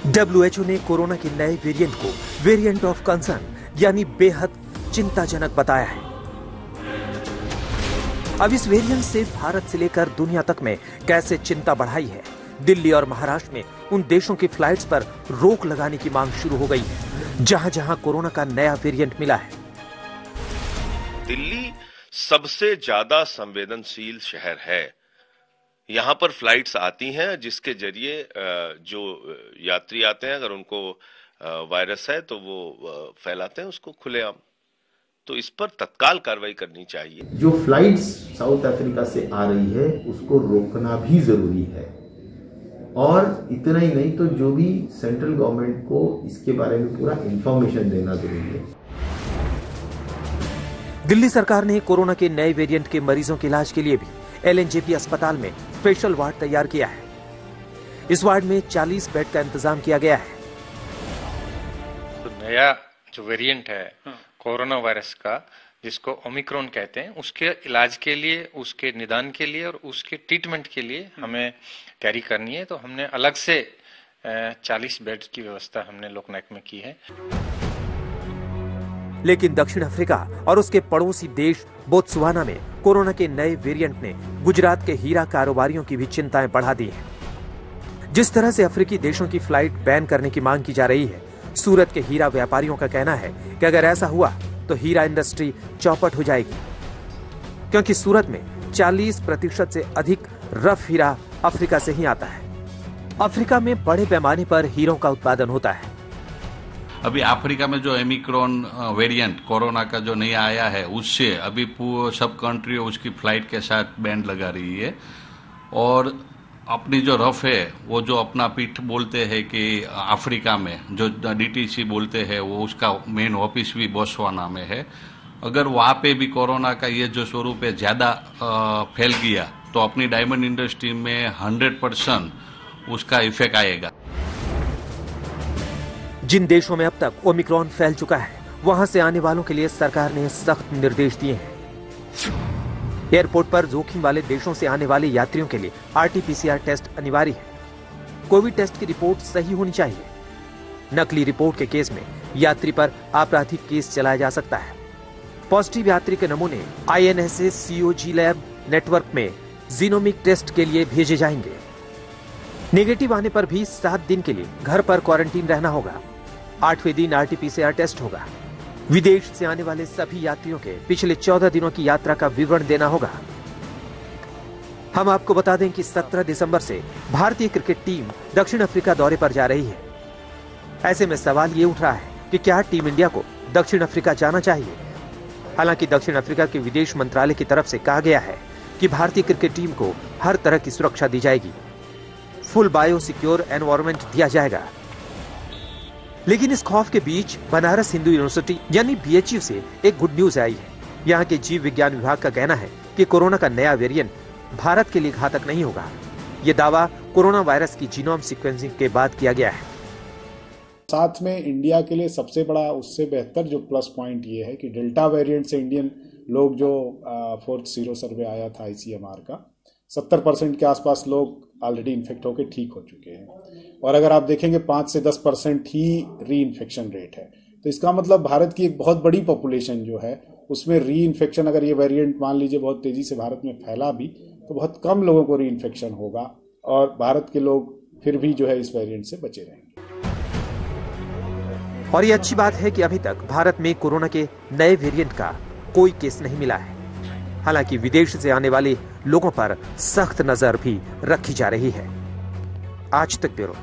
WHO ने corona के नए वेरिएंट को वेरिएंट ऑफ कंसर्न यानी बेहद चिंताजनक बताया है। अब इस वेरिएंट से भारत से लेकर दुनिया तक में कैसे चिंता बढ़ाई है। दिल्ली और महाराष्ट्र में उन देशों की फ्लाइट्स पर रोक लगाने की मांग शुरू हो गई है जहां जहां कोरोना का नया वेरिएंट मिला है। दिल्ली सबसे ज्यादा संवेदनशील शहर है। यहाँ पर फ्लाइट्स आती हैं जिसके जरिए जो यात्री आते हैं अगर उनको वायरस है तो वो फैलाते हैं उसको खुलेआम। तो इस पर तत्काल कार्रवाई करनी चाहिए। जो फ्लाइट्स साउथ अफ्रीका से आ रही है उसको रोकना भी जरूरी है और इतना ही नहीं तो जो भी सेंट्रल गवर्नमेंट को इसके बारे में पूरा इंफॉर्मेशन देना जरूरी है। दिल्ली सरकार ने कोरोना के नए वेरिएंट के मरीजों के इलाज के लिए भी LNJP अस्पताल में स्पेशल वार्ड तैयार किया है। इस वार्ड में 40 बेड का इंतजाम किया गया है। तो नया जो वेरिएंट है कोरोना वायरस का जिसको ओमिक्रॉन कहते हैं उसके इलाज के लिए, उसके निदान के लिए और उसके ट्रीटमेंट के लिए हमें तैयारी करनी है। तो हमने अलग से 40 बेड की व्यवस्था हमने लोकनायक में की है। लेकिन दक्षिण अफ्रीका और उसके पड़ोसी देश बोत्सवाना में कोरोना के नए वेरिएंट ने गुजरात के हीरा कारोबारियों की भी चिंताएं बढ़ा दी हैं। जिस तरह से अफ्रीकी देशों की फ्लाइट बैन करने की मांग की जा रही है, सूरत के हीरा व्यापारियों का कहना है कि अगर ऐसा हुआ तो हीरा इंडस्ट्री चौपट हो जाएगी, क्योंकि सूरत में 40% से अधिक रफ हीरा अफ्रीका से ही आता है। अफ्रीका में बड़े पैमाने पर हीरों का उत्पादन होता है। अभी अफ्रीका में जो ओमिक्रॉन वेरिएंट कोरोना का जो नया आया है उससे अभी सब कंट्री उसकी फ्लाइट के साथ बैंड लगा रही है और अपनी जो रफ है वो जो अपना पीठ बोलते हैं कि अफ्रीका में जो DTC बोलते हैं वो उसका मेन ऑफिस भी बोत्सवाना में है। अगर वहाँ पे भी कोरोना का ये जो स्वरूप है ज़्यादा फैल गया तो अपनी डायमंड इंडस्ट्री में 100% उसका इफेक्ट आएगा। जिन देशों में अब तक ओमिक्रॉन फैल चुका है वहां से आने वालों के लिए सरकार ने सख्त निर्देश दिए हैं। एयरपोर्ट पर जोखिम वाले देशों से आने वाले यात्रियों के लिए RT-PCR टेस्ट अनिवार्य है। कोविड टेस्ट की रिपोर्ट सही होनी चाहिए। नकली रिपोर्ट के केस में यात्री पर आपराधिक केस चलाया जा सकता है। पॉजिटिव यात्री के नमूने INSS COG लैब नेटवर्क में जीनोमिक टेस्ट के लिए भेजे जाएंगे। नेगेटिव आने पर भी 7 दिन के लिए घर पर क्वारंटीन रहना होगा। 8वें दिन RT-PCR टेस्ट होगा। विदेश से आने वाले सभी यात्रियों के पिछले 14 दिनों की यात्रा का विवरण देना होगा। हम आपको बता दें कि 17 दिसंबर से भारतीय क्रिकेट टीम दक्षिण अफ्रीका दौरे पर जा रही है। ऐसे में सवाल ये उठ रहा है कि क्या टीम इंडिया को दक्षिण अफ्रीका जाना चाहिए। हालांकि दक्षिण अफ्रीका के विदेश मंत्रालय की तरफ से कहा गया है कि भारतीय क्रिकेट टीम को हर तरह की सुरक्षा दी जाएगी, फुल बायो सिक्योर एनवायरनमेंट दिया जाएगा। लेकिन इस खौफ के बीच बनारस हिंदू यूनिवर्सिटी यानी BHU से एक गुड न्यूज आई है। यहाँ के जीव विज्ञान विभाग का कहना है कि कोरोना का नया वेरिएंट भारत के लिए घातक नहीं होगा। ये दावा कोरोना वायरस की जीनोम सीक्वेंसिंग के बाद किया गया है। साथ में इंडिया के लिए सबसे बड़ा उससे बेहतर जो प्लस पॉइंट ये है कि डेल्टा वेरिएंट से इंडियन लोग जो 4th सीरो सर्वे आया था ICMR का 70% के आसपास लोग ऑलरेडी इन्फेक्ट होकर ठीक हो चुके हैं और अगर आप देखेंगे 5 से 10% ही री इन्फेक्शन रेट है। तो इसका मतलब भारत की एक बहुत बड़ी पॉपुलेशन जो है उसमें री इन्फेक्शन, अगर ये वेरिएंट मान लीजिए बहुत तेजी से भारत में फैला भी तो बहुत कम लोगों को री इन्फेक्शन होगा और भारत के लोग फिर भी जो है इस वेरिएंट से बचे रहेंगे। और ये अच्छी बात है कि अभी तक भारत में कोरोना के नए वेरिएंट का कोई केस नहीं मिला है। हालांकि विदेश से आने वाले लोगों पर सख्त नजर भी रखी जा रही है। आज तक ब्यूरो।